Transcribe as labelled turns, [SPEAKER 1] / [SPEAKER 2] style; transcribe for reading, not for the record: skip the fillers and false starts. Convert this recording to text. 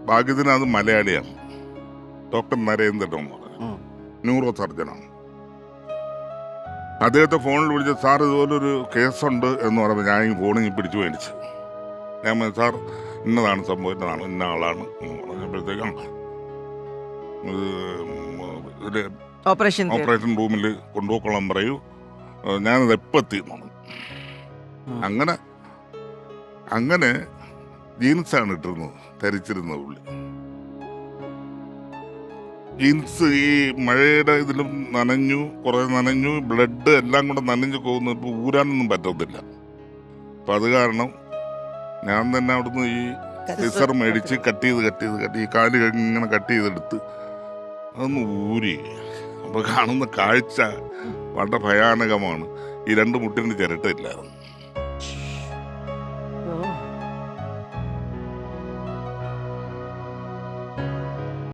[SPEAKER 1] ഭാഗ്യത്തിന് അത് മലയാളിയാണ്. ഡോക്ടർ നരേന്ദ്രൻ എന്ന് പറഞ്ഞു, ന്യൂറോ സർജനാണ്. അദ്ദേഹത്തെ ഫോണിൽ വിളിച്ച് സാർ ഇതുപോലൊരു കേസുണ്ട് എന്ന് പറയുമ്പോൾ ഞാൻ ഈ ഫോണിൽ പിടിച്ചു മേടിച്ച് ഞാൻ പറഞ്ഞു, സാർ ഇന്നതാണ് സംഭവം, ഇന്നതാണ്, ഇന്ന ആളാണ് പറഞ്ഞപ്പോഴത്തേക്കും ഒരു ഓപ്പറേഷൻ റൂമിൽ കൊണ്ടുപോയിക്കൊള്ളാൻ പറയൂ, ഞാനത് എപ്പോൾ എത്തിയെന്നാണ്. അങ്ങനെ ജീൻസാണ് ഇട്ടിരുന്നത്, ധരിച്ചിരുന്നത് പുള്ളി. ജീൻസ് ഈ മഴയുടെ ഇതിലും നനഞ്ഞു, കുറേ നനഞ്ഞു, ബ്ലഡ് എല്ലാം കൂടെ നനഞ്ഞു പോകുന്നു. ഇപ്പോൾ ഊരാനൊന്നും പറ്റത്തില്ല. അപ്പം അത് കാരണം ഞാൻ തന്നെ അവിടുന്ന് ഈ സിസർ മേടിച്ച് കട്ട് ചെയ്ത് ഈ കാല് ഇങ്ങനെ കട്ട് ചെയ്തെടുത്ത് അതൊന്ന് ഊരി. അപ്പോൾ കാണുന്ന കാഴ്ച വളരെ ഭയാനകമാണ്. ഈ രണ്ട് മുട്ടിന് ചിരട്ടയില്ലായിരുന്നു.